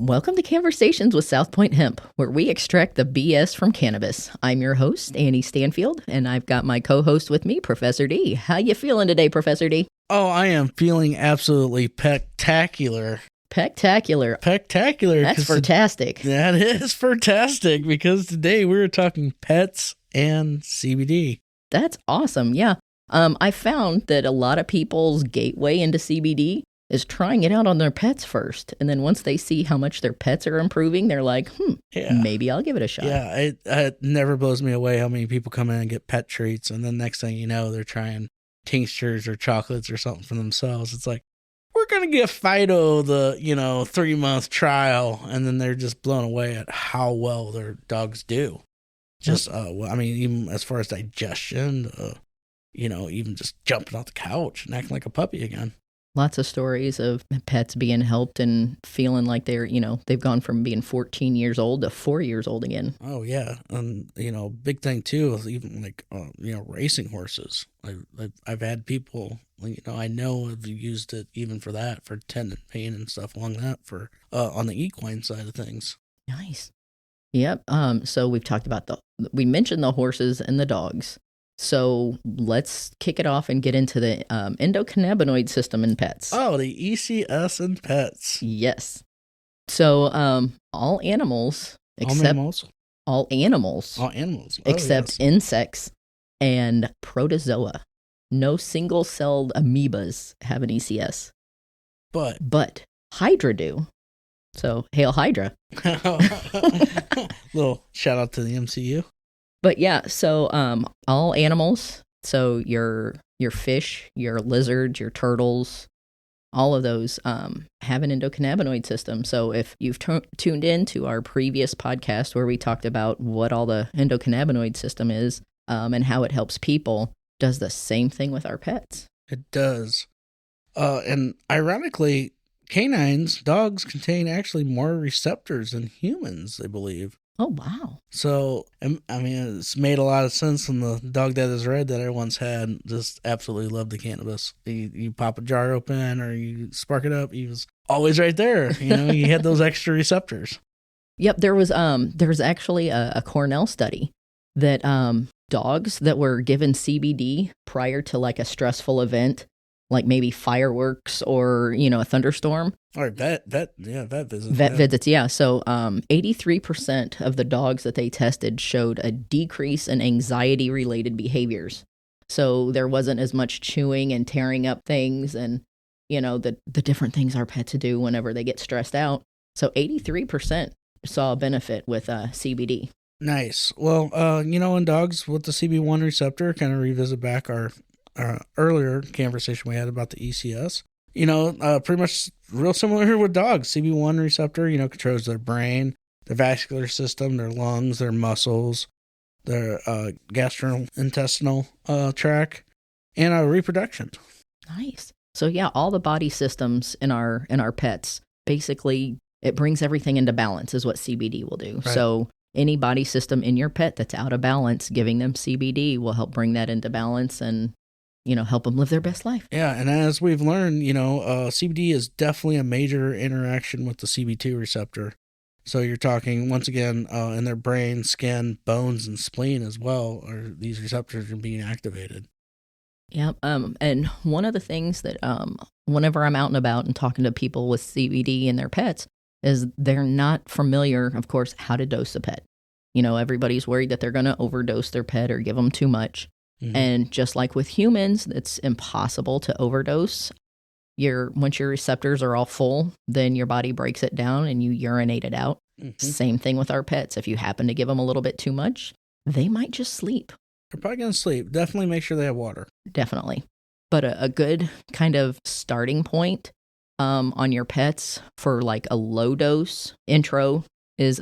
Welcome to Conversations with South Point Hemp, where we extract the BS from cannabis. I'm your host, Annie Stanfield, and I've got my co-host with me, Professor D. How you feeling today, Professor D? Oh, I am feeling absolutely spectacular. Spectacular. Spectacular. That's fantastic. That is fantastic, because today we're talking pets and CBD. That's awesome, yeah. I found that a lot of people's gateway into CBD is trying it out on their pets first. And then once they see how much their pets are improving, they're like, maybe I'll give it a shot. Yeah, it never blows me away how many people come in and get pet treats, and then next thing you know, they're trying tinctures or chocolates or something for themselves. It's like, we're going to give Fido the, 3-month trial, and then they're just blown away at how well their dogs do. Just, even as far as digestion, even just jumping off the couch and acting like a puppy again. Lots of stories of pets being helped and feeling like they're, they've gone from being 14 years old to 4 years old again. Oh, yeah. And, big thing, too, is even like, racing horses. I've had people, I know have used it even for that, for tendon pain and stuff along that for on the equine side of things. Nice. Yep. So we've talked about we mentioned the horses and the dogs. So let's kick it off and get into the endocannabinoid system in pets. Oh, the ECS in pets. Yes. So all animals except all animals except insects and protozoa. No single-celled amoebas have an ECS. But Hydra do. So hail Hydra. Little shout out to the MCU. But yeah, so all animals, so your fish, your lizards, your turtles, all of those have an endocannabinoid system. So if you've tuned in to our previous podcast where we talked about what all the endocannabinoid system is and how it helps people, it does the same thing with our pets. It does. And ironically, canines, dogs, contain actually more receptors than humans, I believe. Oh, wow. So, it's made a lot of sense. And the dog that is red that I once had just absolutely loved the cannabis. You pop a jar open or you spark it up, he was always right there. He had those extra receptors. Yep, there was actually a Cornell study that dogs that were given CBD prior to like a stressful event, like maybe fireworks or, a thunderstorm. Or vet visits. Vet visits, yeah. So 83% of the dogs that they tested showed a decrease in anxiety-related behaviors. So there wasn't as much chewing and tearing up things and, the different things our pets do whenever they get stressed out. So 83% saw a benefit with CBD. Nice. Well, in dogs with the CB1 receptor, kind of revisit back our earlier conversation we had about the ECS. Pretty much real similar with dogs. CB1 receptor, controls their brain, their vascular system, their lungs, their muscles, their gastrointestinal tract, and reproduction. Nice. So yeah, all the body systems in our pets, basically it brings everything into balance is what CBD will do. Right. So any body system in your pet that's out of balance, giving them CBD will help bring that into balance and help them live their best life. Yeah, and as we've learned, CBD is definitely a major interaction with the CB2 receptor. So you're talking, once again, in their brain, skin, bones, and spleen as well, these receptors are being activated. Yeah, and one of the things that whenever I'm out and about and talking to people with CBD and their pets is they're not familiar, of course, how to dose a pet. Everybody's worried that they're going to overdose their pet or give them too much. Mm-hmm. And just like with humans, it's impossible to overdose. Once your receptors are all full, then your body breaks it down and you urinate it out. Mm-hmm. Same thing with our pets. If you happen to give them a little bit too much, they might just sleep. They're probably going to sleep. Definitely make sure they have water. Definitely. But a good kind of starting point on your pets for like a low dose intro is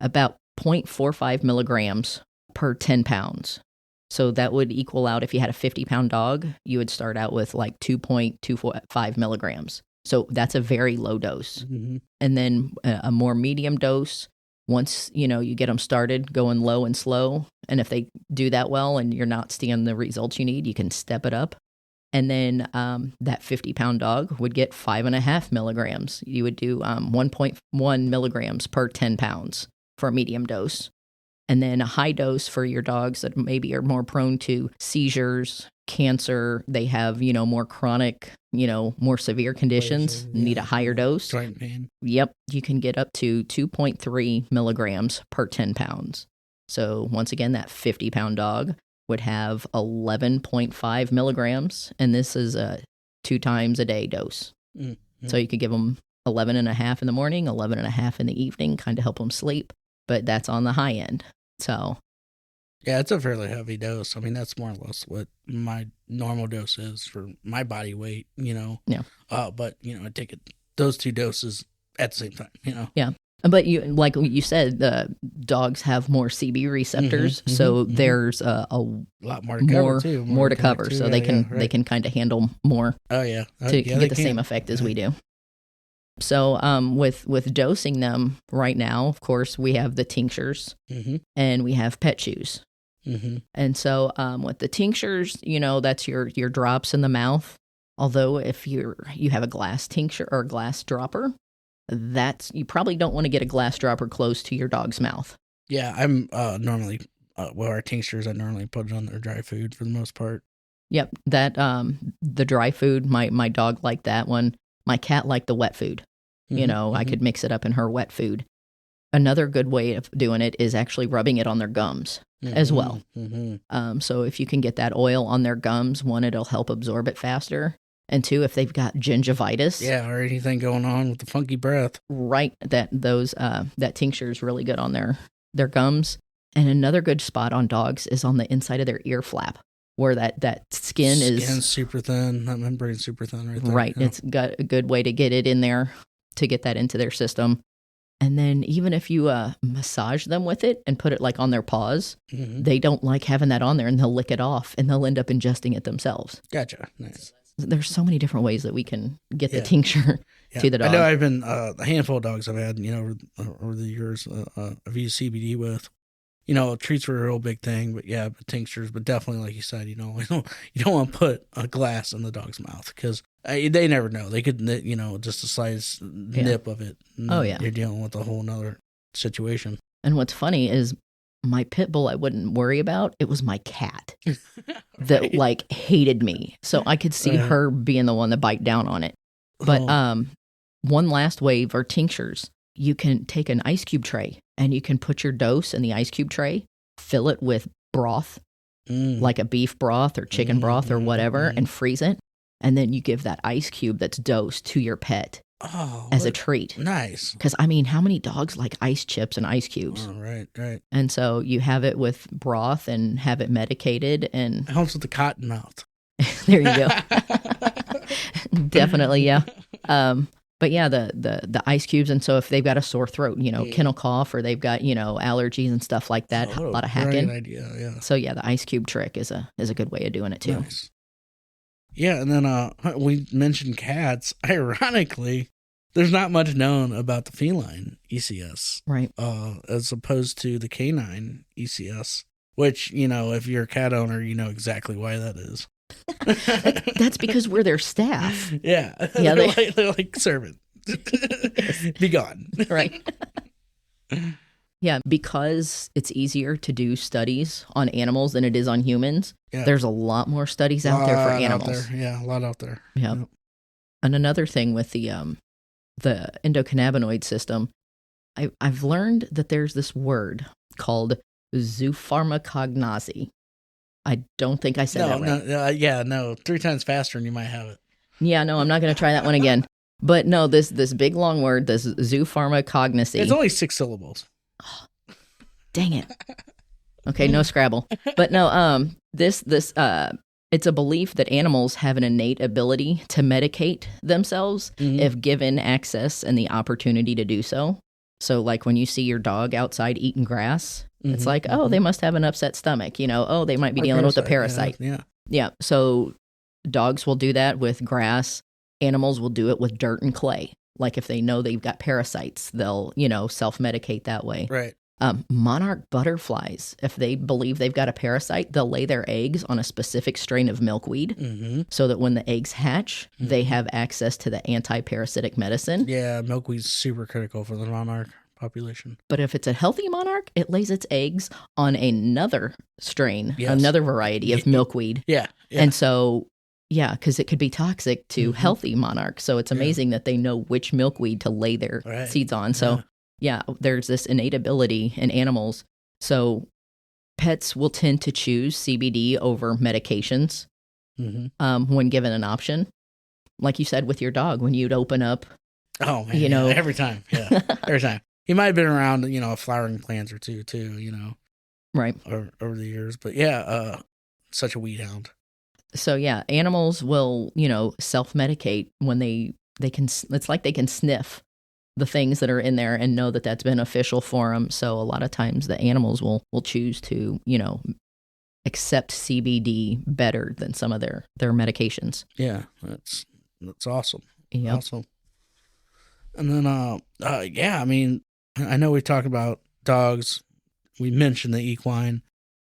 about 0.45 milligrams per 10 pounds. So that would equal out, if you had a 50-pound dog, you would start out with like 2.25 milligrams. So that's a very low dose. Mm-hmm. And then a more medium dose, once, you get them started going low and slow. And if they do that well and you're not seeing the results you need, you can step it up. And then that 50-pound dog would get 5.5 milligrams. You would do 1.1 milligrams per 10 pounds for a medium dose. And then a high dose for your dogs that maybe are more prone to seizures, cancer. They have, more chronic, more severe conditions, need a higher dose. Joint pain. Yep. You can get up to 2.3 milligrams per 10 pounds. So once again, that 50-pound dog would have 11.5 milligrams, and this is a 2 times a day dose. Mm-hmm. So you could give them 11.5 in the morning, 11.5 in the evening, kind of help them sleep, but that's on the high end. So yeah, it's a fairly heavy dose. I mean, that's more or less what my normal dose is for my body weight, Yeah. But, I take those 2 doses at the same time, Yeah. But like you said, the dogs have more CB receptors, so there's a lot more to cover too. More to cover, so they can kind of handle more. Oh yeah, to get the same effect as we do. So with dosing them right now, of course, we have the tinctures and we have pet chews. And so with the tinctures, that's your drops in the mouth. Although if you have a glass tincture or a glass dropper, you probably don't want to get a glass dropper close to your dog's mouth. Yeah, I'm normally our tinctures, I normally put it on their dry food for the most part. Yep, that the dry food, my dog liked that one. My cat liked the wet food. I could mix it up in her wet food. Another good way of doing it is actually rubbing it on their gums as well. So if you can get that oil on their gums, one, it'll help absorb it faster. And 2, if they've got gingivitis. Yeah, or anything going on with the funky breath. Right, that tincture is really good on their gums. And another good spot on dogs is on the inside of their ear flap, where that skin's super thin, that membrane's super thin right there. Right, It's got a good way to get it in there to get that into their system. And then even if you massage them with it and put it like on their paws, they don't like having that on there, and they'll lick it off and they'll end up ingesting it themselves. Gotcha, nice. There's so many different ways that we can get the tincture to the dog. I know I've been a handful of dogs I've had, over the years I've used CBD with. Treats were a real big thing, but tinctures. But definitely, like you said, you don't want to put a glass in the dog's mouth because they never know. They could, just a slightest nip of it. Oh yeah, you're dealing with a whole nother situation. And what's funny is my pit bull I wouldn't worry about. It was my cat that hated me. So I could see her being the one to bite down on it. But one last wave are tinctures. You can take an ice cube tray and you can put your dose in the ice cube tray, fill it with broth, like a beef broth or chicken broth or whatever, and freeze it. And then you give that ice cube that's dosed to your pet as a treat. Nice. Because, how many dogs like ice chips and ice cubes? Oh, right. And so you have it with broth and have it medicated. And it helps with the cotton mouth. There you go. Definitely, yeah. But yeah, the ice cubes. And so if they've got a sore throat, kennel cough, or they've got, allergies and stuff like that, a lot of hacking. Great idea, yeah. So yeah, the ice cube trick is a good way of doing it too. Nice. Yeah, and then we mentioned cats. Ironically, there's not much known about the feline ECS. Right. As opposed to the canine ECS, which, if you're a cat owner, you know exactly why that is. That's because we're their staff. Yeah. They're like servant. Be gone. Right. Yeah, because it's easier to do studies on animals than it is on humans. Yeah. There's a lot more studies out there for animals. Yeah, a lot out there. Yeah. Yep. And another thing with the endocannabinoid system, I've learned that there's this word called zoopharmacognosy. I don't think I said that right. No. 3 times faster and you might have it. Yeah, no, I'm not going to try that one again. But no, this big long word, this zoopharmacognosy. It's only 6 syllables. Oh, dang it. Okay, no Scrabble. But no, this it's a belief that animals have an innate ability to medicate themselves if given access and the opportunity to do so. So like when you see your dog outside eating grass, it's like, oh, they must have an upset stomach. Oh, they might be dealing with a parasite. Yeah. So dogs will do that with grass. Animals will do it with dirt and clay. Like if they know they've got parasites, they'll, self-medicate that way. Right. Monarch butterflies, if they believe they've got a parasite, they'll lay their eggs on a specific strain of milkweed so that when the eggs hatch, they have access to the anti-parasitic medicine. Yeah, milkweed's super critical for the monarch population. But if it's a healthy monarch, it lays its eggs on another strain, another variety of milkweed. Yeah. And so, because it could be toxic to healthy monarchs. So it's amazing that they know which milkweed to lay their seeds on. So there's this innate ability in animals. So pets will tend to choose CBD over medications when given an option. Like you said with your dog, when you'd open up. Oh, man, every time. Yeah, every time. He might have been around, a flowering plant or two, too, Right. Over the years. But such a weed hound. So, animals will, self-medicate when they can. It's like they can sniff the things that are in there and know that that's beneficial for them. So a lot of times the animals will choose to, accept CBD better than some of their medications. Yeah, that's awesome. Yep. Awesome. And then, I mean, I know we talked about dogs. We mentioned the equine,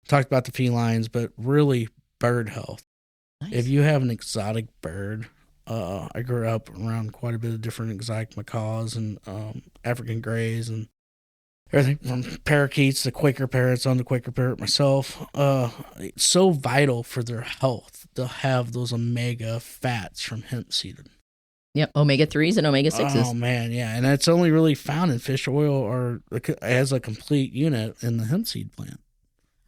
talked about the felines, but really bird health. Nice. If you have an exotic bird, I grew up around quite a bit of different exotic macaws and African greys and everything from parakeets to Quaker parrots on the Quaker parrot myself. It's so vital for their health to have those omega fats from hemp seed. Yep, omega-3s and omega-6s. Oh, man, yeah. And it's only really found in fish oil or as a complete unit in the hemp seed plant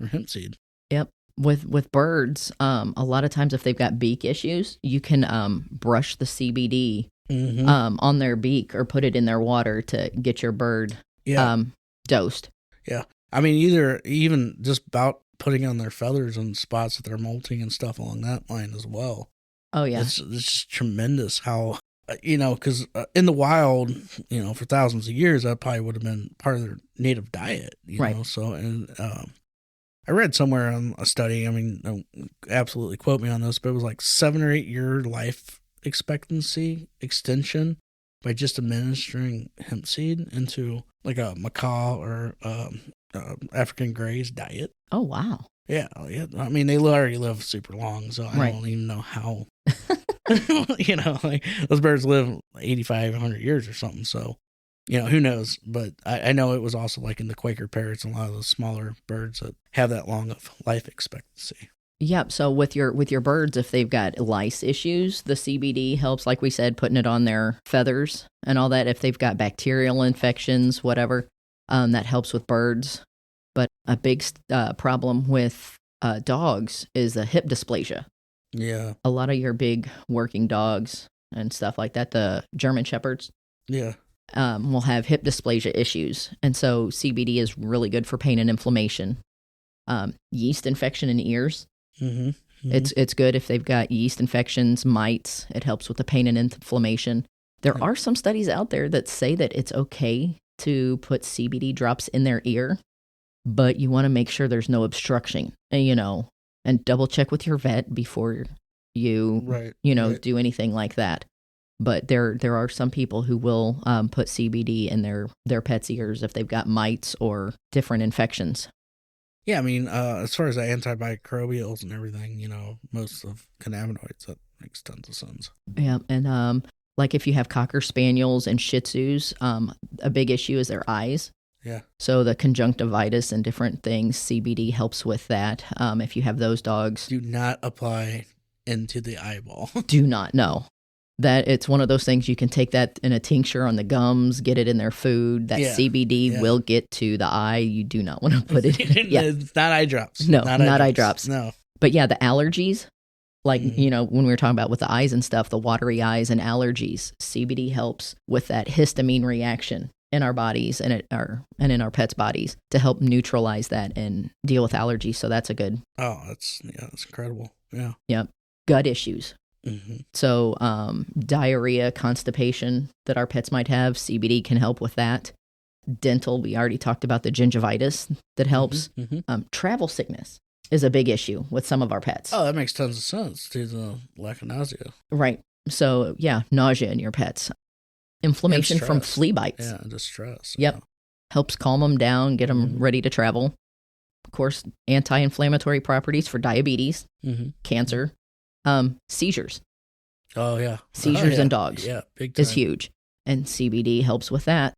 or hemp seed. Yep. With birds, a lot of times if they've got beak issues, you can brush the CBD on their beak or put it in their water to get your bird dosed. Yeah. I mean, even just about putting on their feathers and spots that they're molting and stuff along that line as well. Oh, yeah. It's just tremendous how, because in the wild, for thousands of years, that probably would have been part of their native diet, know. So, and I read somewhere on a study, I mean, don't absolutely quote me on this, but it was like 7 or 8 year life expectancy extension by just administering hemp seed into like a macaw or African gray's diet. Oh, wow. Yeah. I mean, they already live super long, so I don't even know how, like those birds live 85, 100 years or something. So, who knows? But I know it was also like in the Quaker parrots and a lot of those smaller birds that have that long of life expectancy. Yep. So with your birds, if they've got lice issues, the CBD helps, like we said, putting it on their feathers and all that. If they've got bacterial infections, whatever, that helps with birds. But a big problem with dogs is a hip dysplasia. Yeah. A lot of your big working dogs and stuff like that, the German Shepherds. Yeah. Will have hip dysplasia issues. And so CBD is really good for pain and inflammation. Yeast infection in ears. Mm-hmm. It's good if they've got yeast infections, mites. It helps with the pain and inflammation. There are some studies out there that say that it's okay to put CBD drops in their ear, but you want to make sure there's no obstruction, and double check with your vet before you, do anything like that. But there are some people who will put CBD in their pets' ears if they've got mites or different infections. Yeah, I mean, as far as the antimicrobials and everything, most of cannabinoids, that makes tons of sense. Yeah, and like if you have Cocker Spaniels and Shih Tzus, a big issue is their eyes. Yeah. So the conjunctivitis and different things, CBD helps with that. If you have those dogs. Do not apply into the eyeball. Do not, no. That it's one of those things you can take that in a tincture on the gums, get it in their food. That CBD will get to the eye. You do not want to put it in. It's not eye drops. No, not eye drops. No. But the allergies, like, when we were talking about with the eyes and stuff, the watery eyes and allergies, CBD helps with that histamine reaction in our bodies and in our pets' bodies to help neutralize that and deal with allergies. So that's a good. Oh, that's incredible. Yeah. Yep. Gut issues. Mm-hmm. So diarrhea, constipation that our pets might have, CBD can help with that. Dental, we already talked about the gingivitis that helps. Mm-hmm. Travel sickness is a big issue with some of our pets. Oh, that makes tons of sense to the lack of nausea. Right. So, nausea in your pets. Inflammation from flea bites. Yeah, distress. Yep. helps calm them down, get them Mhm. ready to travel. Of course, anti-inflammatory properties for diabetes, Mhm. cancer, seizures. Oh yeah. Oh Seizures in yeah. dogs Yeah. Big is time. huge, and CBD helps with that.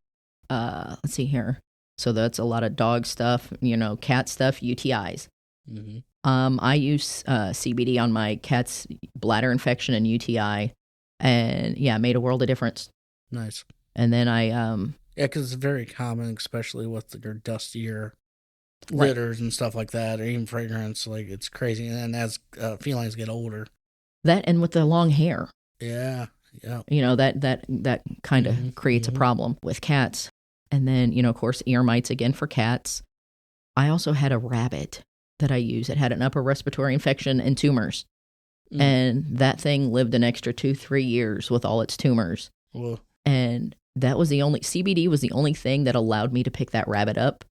Let's see here. So that's a lot of dog stuff, cat stuff, UTIs. Mm-hmm. I use CBD on my cat's bladder infection and UTI, and yeah, it made a world of difference. Nice. And then I Yeah, because it's very common, especially with your dustier Right. litters and stuff like that, or even fragrance. Like it's crazy. And then as felines get older, that and with the long hair, yeah, yeah, that kind of creates a problem with cats. And then of course ear mites again for cats. I also had a rabbit that I use. It had an upper respiratory infection and tumors. And that thing lived an extra 2-3 years with all its tumors. Well, And that was CBD was the only thing that allowed me to pick that rabbit up.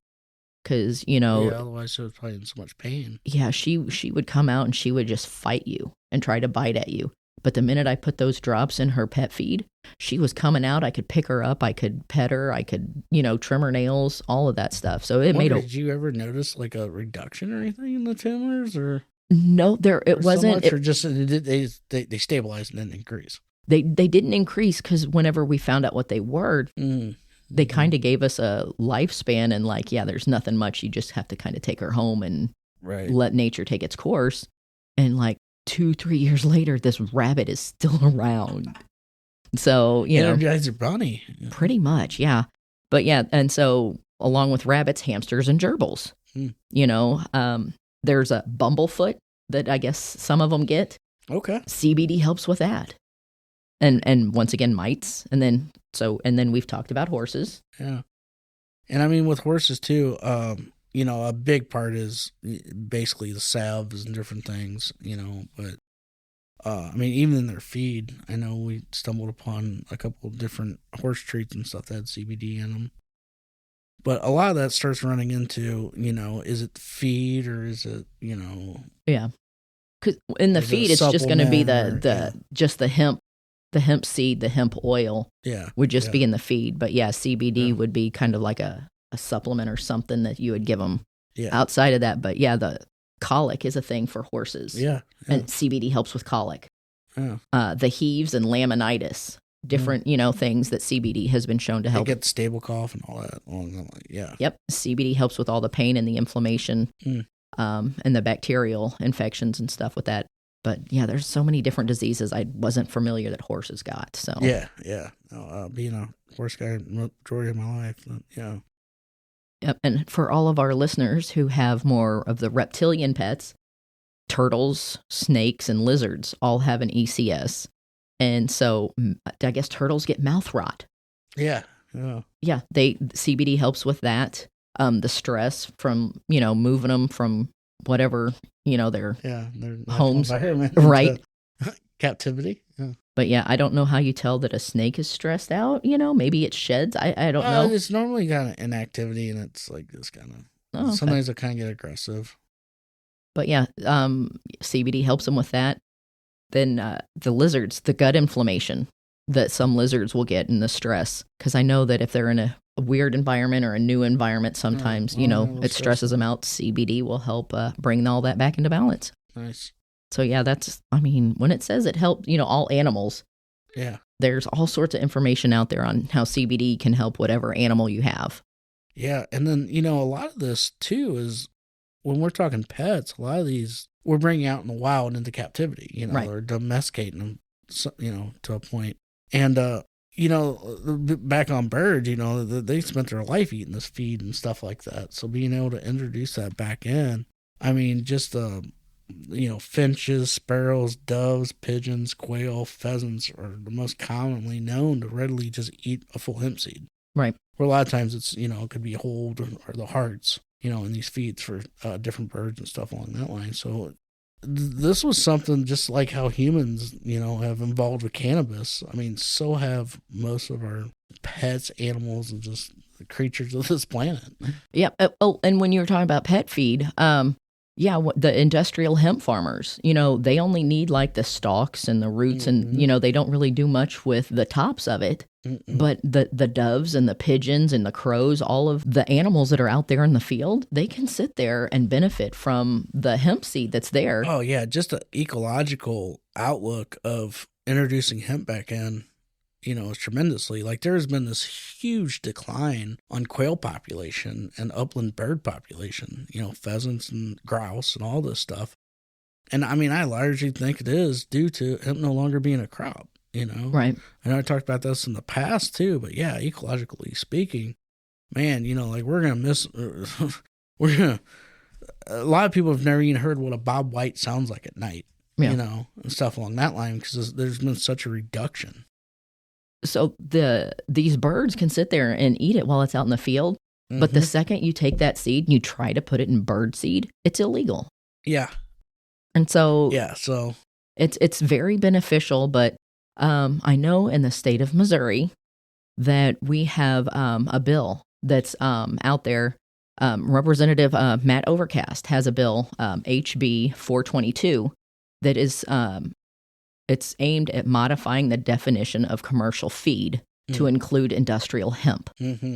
Because, yeah, otherwise it was probably in so much pain. Yeah, she would come out and she would just fight you and try to bite at you. But the minute I put those drops in her pet feed, she was coming out. I could pick her up. I could pet her. I could, trim her nails, all of that stuff. So Did you ever notice like a reduction or anything in the tumors, or no, it wasn't. So much, or just they stabilized and then increase. They didn't increase because whenever we found out what they were, they kind of gave us a lifespan and like, yeah, there's nothing much. You just have to kind of take her home and let nature take its course. And like 2-3 years later, this rabbit is still around. So, energize your bunny. Pretty much, yeah. But yeah, and so along with rabbits, hamsters, and gerbils, there's a bumblefoot that I guess some of them get. Okay. CBD helps with that. And once again, mites. And then we've talked about horses. Yeah. And I mean, with horses too, a big part is basically the salves and different things, but I mean, even in their feed, I know we stumbled upon a couple of different horse treats and stuff that had CBD in them. But a lot of that starts running into, is it feed or is it, Yeah. Because in the feed, it's just going to be just the hemp seed, the hemp oil. Yeah. Would just be in the feed. But yeah, CBD would be kind of like a supplement or something that you would give them outside of that. But yeah, the colic is a thing for horses. Yeah. And CBD helps with colic. Yeah. The heaves and laminitis, different, things that CBD has been shown to help. They get stable cough and all that. Yeah. Yep. CBD helps with all the pain and the inflammation and the bacterial infections and stuff with that. But yeah, there's so many different diseases I wasn't familiar that horses got. So yeah. Being a horse guy majority of my life, yeah. Yep. And for all of our listeners who have more of the reptilian pets, turtles, snakes, and lizards all have an ECS. And so I guess turtles get mouth rot. Yeah. Yeah. CBD helps with that. The stress from, moving them from whatever, their homes. Right. Captivity. Yeah. But yeah, I don't know how you tell that a snake is stressed out. Maybe it sheds. I don't know. It's normally kind of inactivity, and it's like this kind of. Oh, okay. Sometimes it kind of get aggressive. But yeah, CBD helps them with that. Then the lizards, the gut inflammation that some lizards will get and the stress. Because I know that if they're in a weird environment or a new environment, sometimes, it stresses them out. CBD will help bring all that back into balance. Nice. So yeah, when it says it helps, all animals. Yeah. There's all sorts of information out there on how CBD can help whatever animal you have. Yeah. And then, a lot of this too is when we're talking pets, a lot of these we're bringing out in the wild into captivity, right. Or domesticating them, to a point. And, back on birds, they spent their life eating this feed and stuff like that. So being able to introduce that back in, I mean, just, finches, sparrows, doves, pigeons, quail, pheasants are the most commonly known to readily just eat a full hemp seed. Right. Where a lot of times it's, it could be whole or the hearts, in these feeds for different birds and stuff along that line. So this was something just like how humans, have evolved with cannabis. I mean, so have most of our pets, animals, and just the creatures of this planet. Yeah. And when you were talking about pet feed, Yeah, the industrial hemp farmers, they only need like the stalks and the roots, and they don't really do much with the tops of it. But the doves and the pigeons and the crows, all of the animals that are out there in the field, they can sit there and benefit from the hemp seed that's there. Oh yeah, just an ecological outlook of introducing hemp back in, tremendously. Like there's been this huge decline on quail population and upland bird population, pheasants and grouse and all this stuff. And I mean, I largely think it is due to hemp no longer being a crop, Right. I know I talked about this in the past too, but yeah, ecologically speaking, man, like we're going to miss, a lot of people have never even heard what a bob white sounds like at night, and stuff along that line, because there's been such a reduction. So these birds can sit there and eat it while it's out in the field, but the second you take that seed and you try to put it in bird seed, it's illegal. Yeah. And so it's very beneficial, but I know in the state of Missouri that we have a bill that's out there. Representative Matt Overcast has a bill, HB 422, that is it's aimed at modifying the definition of commercial feed to include industrial hemp.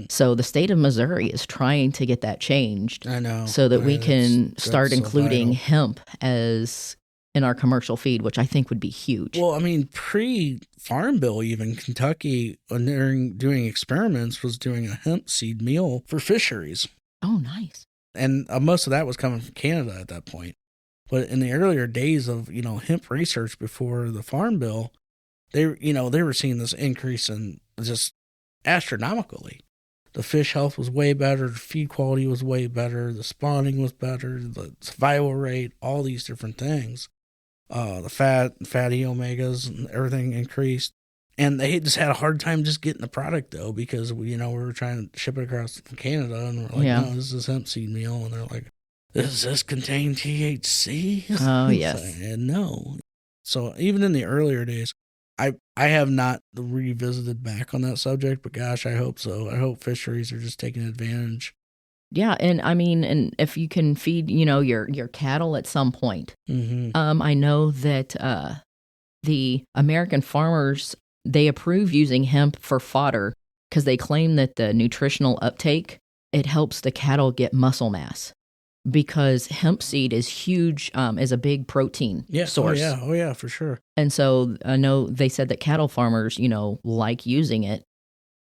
So the state of Missouri is trying to get that changed. I know. So that we can start including hemp as in our commercial feed, which I think would be huge. Well, I mean, pre-Farm Bill, even Kentucky, when they were doing experiments, was doing a hemp seed meal for fisheries. Oh, nice. And most of that was coming from Canada at that point. But in the earlier days of, hemp research before the Farm Bill, they were seeing this increase in just astronomically. The fish health was way better, the feed quality was way better, the spawning was better, the survival rate, all these different things. The fatty omegas and everything increased. And they just had a hard time just getting the product, though, because, we were trying to ship it across from Canada, and we're like, no, this is hemp seed meal. And they're like, does this contain THC? Oh, yes. And no. So even in the earlier days, I have not revisited back on that subject, but gosh, I hope so. I hope fisheries are just taking advantage. Yeah, and I mean, and if you can feed, your cattle at some point. I know that the American farmers, they approve using hemp for fodder because they claim that the nutritional uptake, it helps the cattle get muscle mass. Because hemp seed is huge, is a big protein source. Oh yeah, for sure. And so I know they said that cattle farmers, like using it.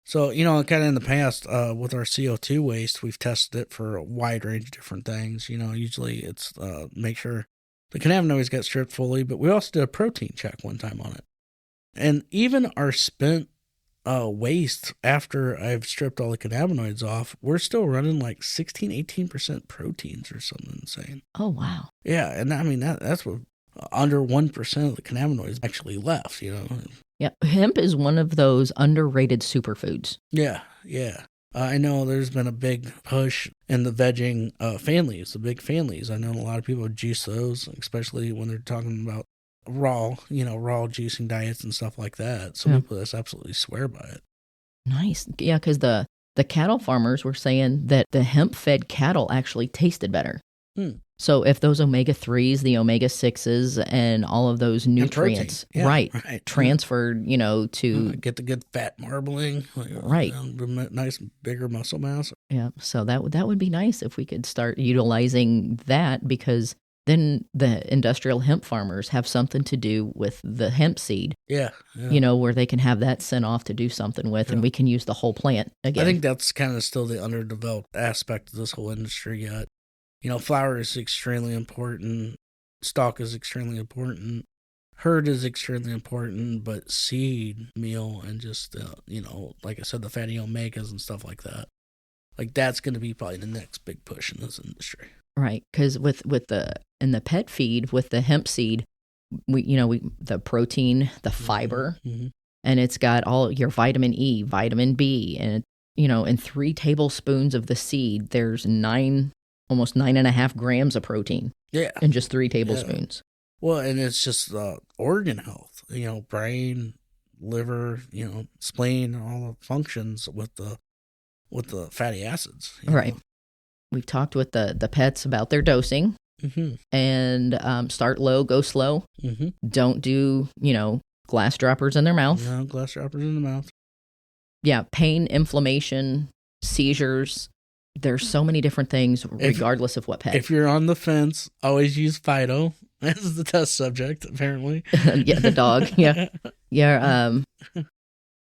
So, kind of in the past, with our CO2 waste, we've tested it for a wide range of different things. Usually it's make sure the cannabinoids get stripped fully, but we also did a protein check one time on it. And even our spent waste after I've stripped all the cannabinoids off, we're still running like 16-18% proteins or something insane. Oh, wow. Yeah, and I mean, that's what under 1% of the cannabinoids actually left, Yeah, hemp is one of those underrated superfoods. Yeah. I know there's been a big push in the vegging families, the big families. I know a lot of people juice those, especially when they're talking about raw juicing diets and stuff like that. Some people just absolutely swear by it. Nice. Yeah, because the cattle farmers were saying that the hemp-fed cattle actually tasted better. So if those omega-3s, the omega-6s, and all of those nutrients, right, transferred, to... get the good fat marbling. Right. Nice, bigger muscle mass. Yeah, so that would be nice if we could start utilizing that, because then the industrial hemp farmers have something to do with the hemp seed. Yeah. Where they can have that sent off to do something with, and we can use the whole plant again. I think that's kind of still the underdeveloped aspect of this whole industry yet. Flower is extremely important. Stalk is extremely important. Herd is extremely important, but seed, meal, and just, like I said, the fatty omegas and stuff like that. Like, that's going to be probably the next big push in this industry. Right, because with the pet feed, with the hemp seed, we the protein, the fiber, and it's got all your vitamin E, vitamin B, and, in 3 tablespoons of the seed, there's almost 9.5 grams of protein. Yeah. In just 3 tablespoons. Yeah. Well, and it's just organ health, brain, liver, spleen, all the functions with the fatty acids. Right. We've talked with the pets about their dosing. Mm-hmm. and start low, go slow. Mm-hmm. Don't do, glass droppers in their mouth. No glass droppers in the mouth. Yeah, pain, inflammation, seizures. There's so many different things regardless of what pet. If you're on the fence, always use Fido as the test subject, apparently. Yeah, the dog. Yeah. Yeah.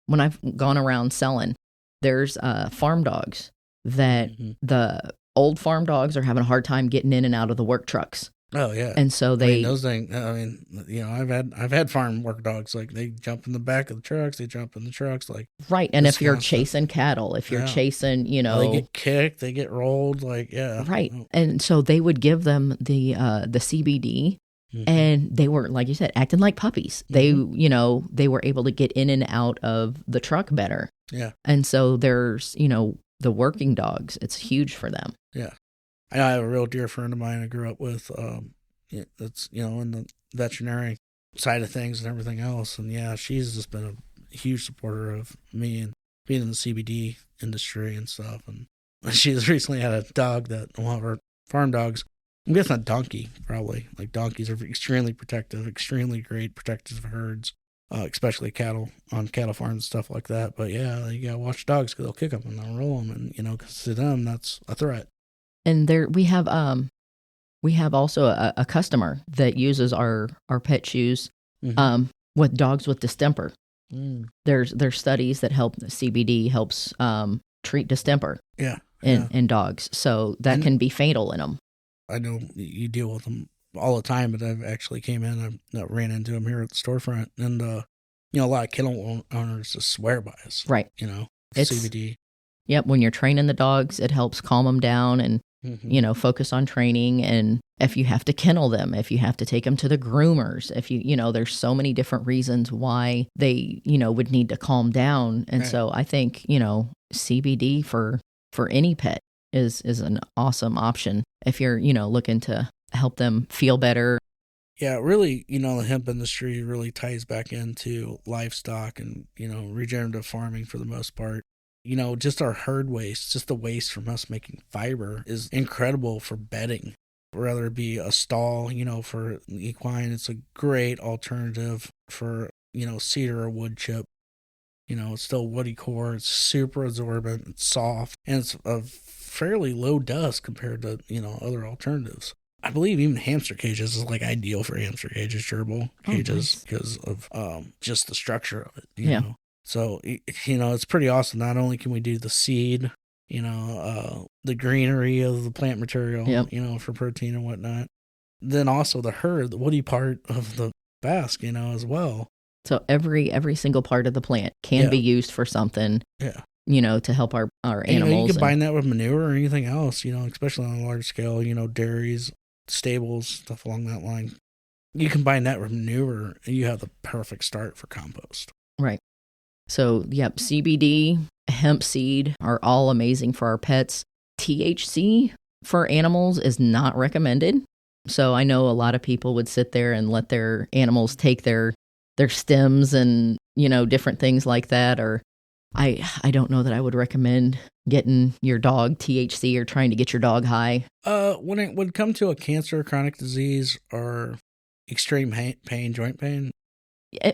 When I've gone around selling, there's farm dogs that the old farm dogs are having a hard time getting in and out of the work trucks. Oh yeah. And so they those things. I've had farm work dogs. Like they jump in the back of the trucks, they jump in the trucks. Like right. And if you're chasing cattle, if you're chasing, they get kicked, they get rolled. Like right. And so they would give them the CBD. And they were, like you said, acting like puppies. They, they were able to get in and out of the truck better. Yeah. And so there's, the working dogs. It's huge for them. Yeah. I have a real dear friend of mine I grew up with. That's in the veterinary side of things and everything else. And yeah, she's just been a huge supporter of me and being in the CBD industry and stuff. And she's recently had a dog that one of her farm dogs. I'm guessing a donkey, probably. Like donkeys are extremely protective, extremely great protectors of herds, especially cattle on cattle farms and stuff like that. But yeah, you gotta watch dogs because they'll kick them and they'll roll them, and because to them that's a threat. And we have also a customer that uses our pet shoes with dogs with distemper. There's studies that help CBD helps treat distemper. In dogs, so that can be fatal in them. I know you deal with them all the time, but I've actually came in, I ran into them here at the storefront, and a lot of kennel owners just swear by us. Right. It's CBD. Yep. When you're training the dogs, it helps calm them down and focus on training. And if you have to kennel them, if you have to take them to the groomers, if there's so many different reasons why they would need to calm down. And so I think CBD for any pet is an awesome option if you're, looking to help them feel better. Yeah, really, the hemp industry really ties back into livestock and, regenerative farming for the most part. Just our herd waste, just the waste from us making fiber is incredible for bedding. Whether it be a stall, for equine, it's a great alternative for, cedar or wood chip. It's still woody core, it's super absorbent, it's soft, and it's a fairly low dust compared to, other alternatives. I believe even hamster cages is like ideal for hamster cages, gerbil cages, because of just the structure of it. You know? So, it's pretty awesome. Not only can we do the seed, the greenery of the plant material, for protein and whatnot, then also the herd, the woody part of the bast, as well. So every single part of the plant can be used for something. Yeah. To help our animals. You can combine that with manure or anything else, especially on a large scale, dairies, stables, stuff along that line. You combine that with manure, and you have the perfect start for compost. Right. So, CBD, hemp seed are all amazing for our pets. THC for animals is not recommended. So I know a lot of people would sit there and let their animals take their stems and, different things like that, or I don't know that I would recommend getting your dog THC or trying to get your dog high. When it would come to a cancer, chronic disease, or extreme pain, joint pain.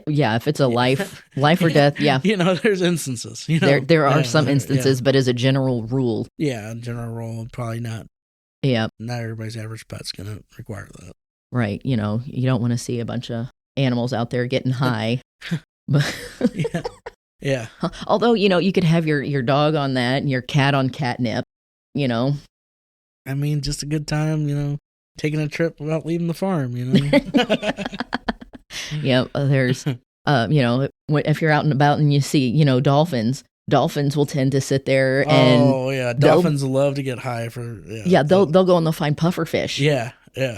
Yeah, if it's a life or death, yeah. There's instances. There are some instances, but as a general rule. Yeah, general rule, probably not. Yeah. Not everybody's average pet's going to require that. Right. You don't want to see a bunch of animals out there getting high. Yeah. Although, you could have your dog on that and your cat on catnip, I mean, just a good time, taking a trip without leaving the farm, Yeah, there's, if you're out and about and you see, dolphins will tend to sit there and... Oh, yeah, dolphins love to get high for... they'll go and they'll find pufferfish. Yeah.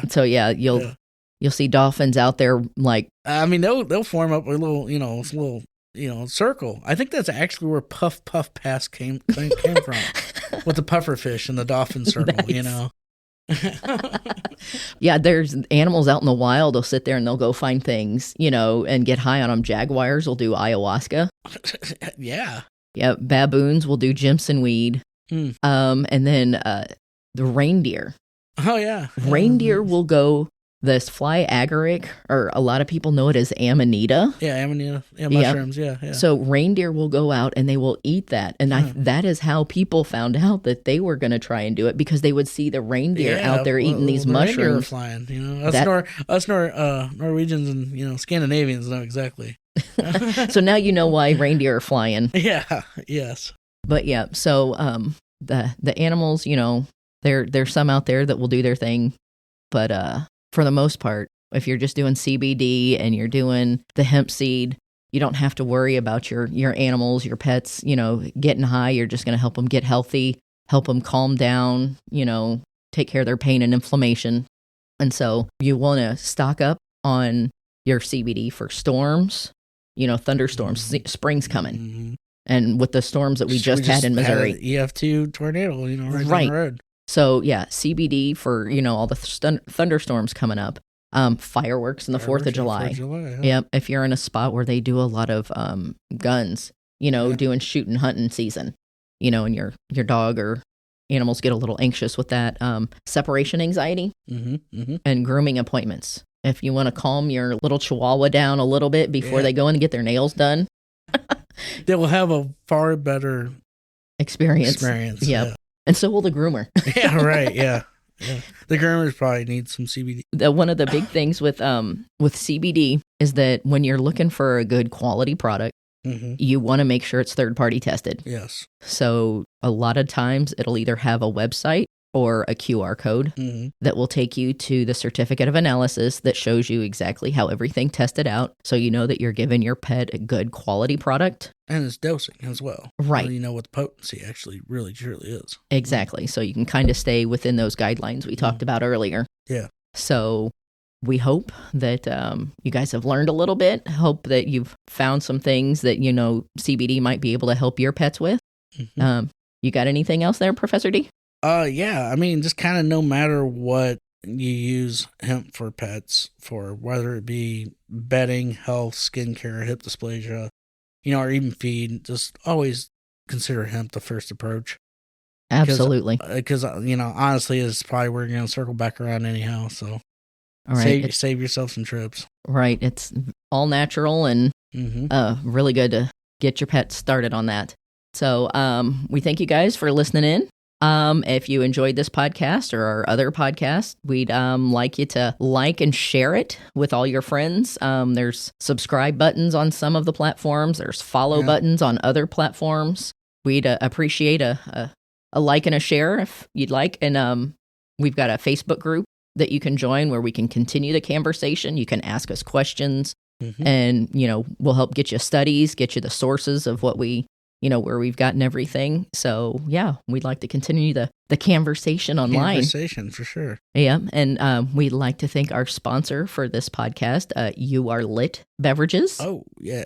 So, you'll see dolphins out there like... I mean, they'll form up a little, circle. I think that's actually where Puff Pass came from, with the pufferfish and the dolphin circle, nice. Yeah, there's animals out in the wild. They'll sit there and they'll go find things, and get high on them. Jaguars will do ayahuasca. Yeah. Yeah, baboons will do Jimson weed. And then the reindeer Oh yeah. Reindeer will go this fly agaric, or a lot of people know it as amanita. Yeah, amanita. Yeah, mushrooms. Yeah. So reindeer will go out and they will eat that. And that is how people found out that they were going to try and do it, because they would see the reindeer out there eating these mushrooms. Flying, us Norwegians and Scandinavians know exactly. So now you know why reindeer are flying. Yeah. Yes. But yeah, so the animals, there's some out there that will do their thing, but for the most part, if you're just doing CBD and you're doing the hemp seed, you don't have to worry about your animals, your pets, getting high. You're just going to help them get healthy, help them calm down, take care of their pain and inflammation. And so you want to stock up on your CBD for storms, thunderstorms, spring's coming. Mm-hmm. And with the storms that we just had in Missouri. Had EF2 tornado, right down the road. So, yeah, CBD for, all the thunderstorms coming up. Fireworks on the 4th of July. Yep. If you're in a spot where they do a lot of guns, doing shooting, hunting season, and your dog or animals get a little anxious with that. Separation anxiety and grooming appointments. If you want to calm your little chihuahua down a little bit before they go in and get their nails done. They will have a far better experience. Yep. Yeah. And so will the groomer. Yeah, right. Yeah. The groomers probably need some CBD. One of the big things with CBD is that when you're looking for a good quality product, you want to make sure it's third-party tested. Yes. So a lot of times it'll either have a website or a QR code that will take you to the certificate of analysis that shows you exactly how everything tested out, so you know that you're giving your pet a good quality product. And it's dosing as well. Right. So you know what the potency actually really truly is. Exactly. So you can kind of stay within those guidelines we talked about earlier. Yeah. So we hope that you guys have learned a little bit. Hope that you've found some things that, CBD might be able to help your pets with. You got anything else there, Professor D? Yeah. I mean, just kind of no matter what you use hemp for pets for, whether it be bedding, health, skincare, hip dysplasia, or even feed, just always consider hemp the first approach. Absolutely. Because, honestly, it's probably where you're going to circle back around anyhow. So all right. Save yourself some trips. Right. It's all natural and really good to get your pet started on that. So we thank you guys for listening in. If you enjoyed this podcast or our other podcasts, we'd like you to like and share it with all your friends. There's subscribe buttons on some of the platforms. There's follow buttons on other platforms. We'd appreciate a like and a share if you'd like. And we've got a Facebook group that you can join where we can continue the conversation. You can ask us questions and, we'll help get you studies, get you the sources of what we where we've gotten everything. So, yeah, we'd like to continue the conversation online. Conversation, for sure. Yeah, and we'd like to thank our sponsor for this podcast, You Are Lit Beverages. Oh, yeah.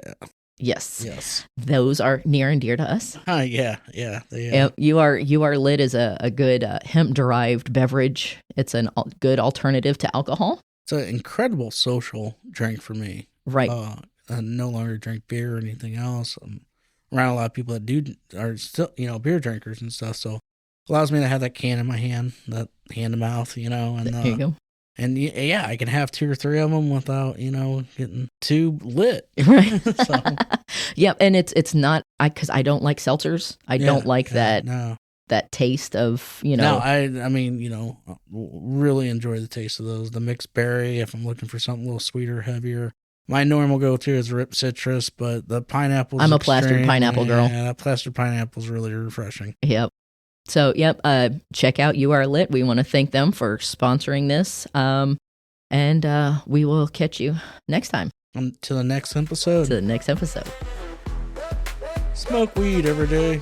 Yes. Those are near and dear to us. Yeah. You Are Lit is a good hemp-derived beverage. It's a good alternative to alcohol. It's an incredible social drink for me. Right. I no longer drink beer or anything else. Around a lot of people that are still, beer drinkers and stuff. So it allows me to have that can in my hand, that hand to mouth, and there you go. And yeah, I can have 2 or 3 of them without, getting too lit. Right. Yep. And it's not, because I don't like seltzers. I don't like that taste of, No, I mean, really enjoy the taste of those. The mixed berry, if I'm looking for something a little sweeter, heavier. My normal go-to is Rip Citrus, but the pineapple. I'm a plastered pineapple girl. Yeah, plastered pineapple is really refreshing. Yep. So, check out You Are Lit. We want to thank them for sponsoring this. And we will catch you next time. To the next episode. Smoke weed every day.